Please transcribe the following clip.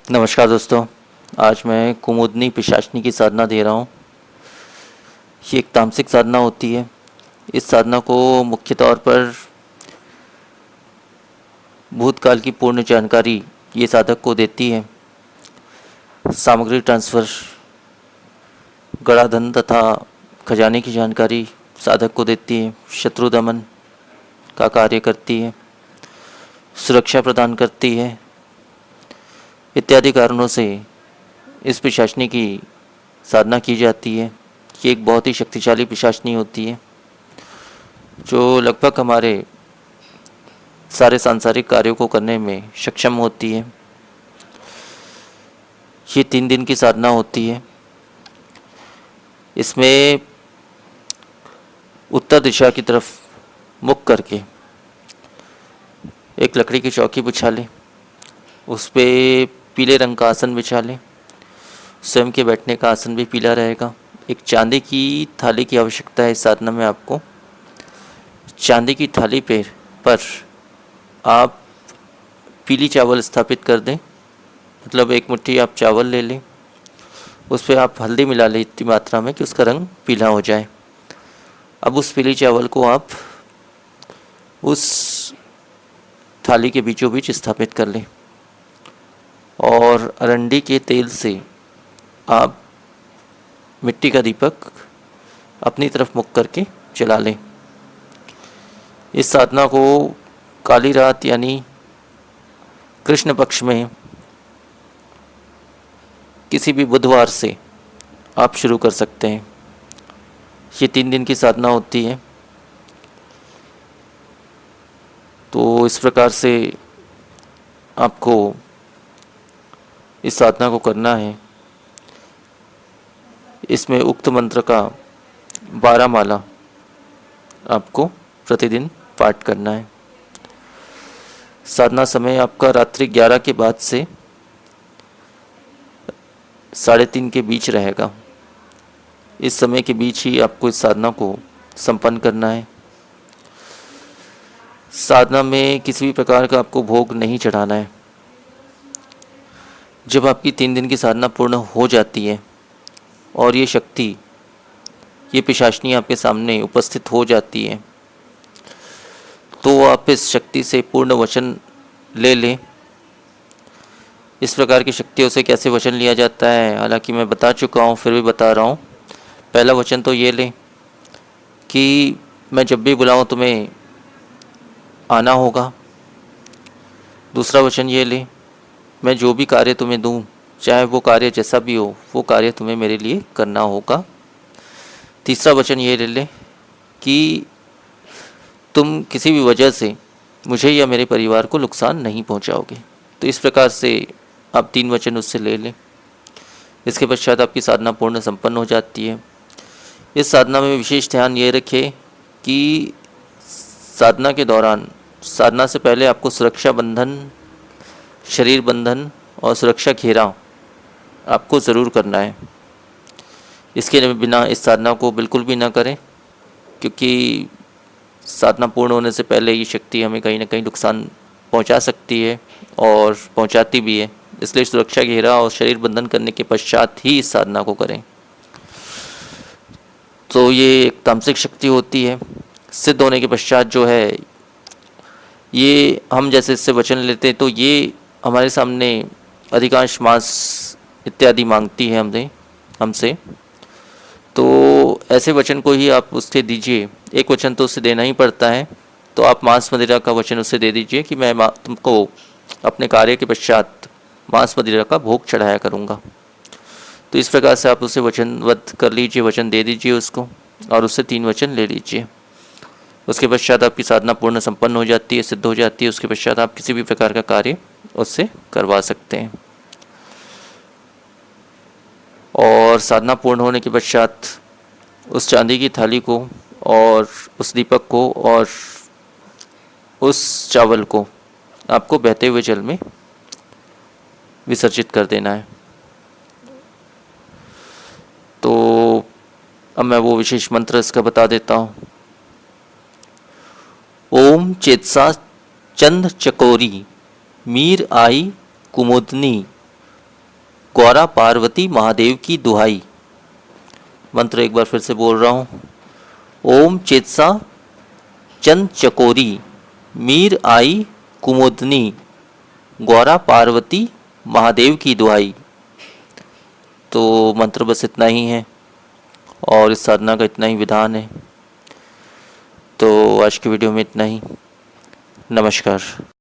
नमस्कार दोस्तों। आज मैं कुमुदनी पिशाचनी की साधना दे रहा हूँ। ये एक तामसिक साधना होती है। इस साधना को मुख्य तौर पर भूतकाल की पूर्ण जानकारी ये साधक को देती है। सामग्री ट्रांसफ़र, गड़ा धन तथा खजाने की जानकारी साधक को देती है। शत्रु दमन का कार्य करती है, सुरक्षा प्रदान करती है। इत्यादि कारणों से इस पिशाचनी की साधना की जाती है। ये एक बहुत ही शक्तिशाली पिशाचनी होती है जो लगभग हमारे सारे सांसारिक कार्यों को करने में सक्षम होती है। ये 3 दिन की साधना होती है। इसमें उत्तर दिशा की तरफ मुख करके एक लकड़ी की चौकी बिछा लें, उस पर पीले रंग का आसन बिछा लें। स्वयं के बैठने का आसन भी पीला रहेगा। एक चांदी की थाली की आवश्यकता है इस साधना में आपको। चांदी की थाली पर आप पीली चावल स्थापित कर दें, मतलब एक मुट्ठी आप चावल ले लें, उस पर आप हल्दी मिला लें इतनी मात्रा में कि उसका रंग पीला हो जाए। अब उस पीली चावल को आप उस थाली के बीचों बीच स्थापित कर लें और अरंडी के तेल से आप मिट्टी का दीपक अपनी तरफ मुख करके जला लें। इस साधना को काली रात यानी कृष्ण पक्ष में किसी भी बुधवार से आप शुरू कर सकते हैं। ये 3 दिन की साधना होती है। तो इस प्रकार से आपको इस साधना को करना है। इसमें उक्त मंत्र का 12 माला आपको प्रतिदिन पाठ करना है। साधना समय आपका रात्रि 11 के बाद से 3:30 के बीच रहेगा। इस समय के बीच ही आपको इस साधना को संपन्न करना है। साधना में किसी भी प्रकार का आपको भोग नहीं चढ़ाना है। जब आपकी 3 दिन की साधना पूर्ण हो जाती है और ये शक्ति, ये पिशाचनी आपके सामने उपस्थित हो जाती है, तो आप इस शक्ति से पूर्ण वचन ले लें। इस प्रकार की शक्तियों से कैसे वचन लिया जाता है, हालांकि मैं बता चुका हूँ, फिर भी बता रहा हूँ। पहला वचन तो ये लें कि मैं जब भी बुलाऊँ तुम्हें आना होगा। दूसरा वचन ये लें, मैं जो भी कार्य तुम्हें दूँ, चाहे वो कार्य जैसा भी हो, वो कार्य तुम्हें मेरे लिए करना होगा। तीसरा वचन ये ले लें कि तुम किसी भी वजह से मुझे या मेरे परिवार को नुकसान नहीं पहुंचाओगे। तो इस प्रकार से आप 3 वचन उससे ले लें। इसके पश्चात आपकी साधना पूर्ण संपन्न हो जाती है। इस साधना में विशेष ध्यान ये रखें कि साधना के दौरान, साधना से पहले आपको सुरक्षा बंधन, शरीर बंधन और सुरक्षा घेरा आपको ज़रूर करना है। इसके बिना इस साधना को बिल्कुल भी ना करें, क्योंकि साधना पूर्ण होने से पहले ये शक्ति हमें कहीं ना कहीं नुकसान पहुंचा सकती है और पहुंचाती भी है। इसलिए सुरक्षा घेरा और शरीर बंधन करने के पश्चात ही इस साधना को करें। तो ये एक तामसिक शक्ति होती है। सिद्ध होने के पश्चात जो है, ये हम जैसे इससे वचन लेते हैं तो ये हमारे सामने अधिकांश मांस इत्यादि मांगती है हमसे। तो ऐसे वचन को ही आप उससे दीजिए। एक वचन तो उससे देना ही पड़ता है, तो आप मांस मदिरा का वचन उससे दे दीजिए कि मैं तुमको अपने कार्य के पश्चात मांस मदिरा का भोग चढ़ाया करूँगा। तो इस प्रकार से आप उसे वचनबद्ध कर लीजिए, वचन दे दीजिए उसको और उससे 3 वचन ले लीजिए। उसके पश्चात आपकी साधना पूर्ण संपन्न हो जाती है, सिद्ध हो जाती है। उसके पश्चात आप किसी भी प्रकार का कार्य उससे करवा सकते हैं। और साधना पूर्ण होने के पश्चात उस चांदी की थाली को और उस दीपक को और उस चावल को आपको बहते हुए जल में विसर्जित कर देना है। तो अब मैं वो विशेष मंत्र इसका बता देता हूँ। ओम चेतसा चंद चकोरी मीर आई कुमुदनी गौरा पार्वती महादेव की दुहाई। मंत्र एक बार फिर से बोल रहा हूँ। ओम चेतसा चंद चकोरी मीर आई कुमुदनी गौरा पार्वती महादेव की दुहाई। तो मंत्र बस इतना ही है और इस साधना का इतना ही विधान है। तो आज की वीडियो में इतना ही। नमस्कार।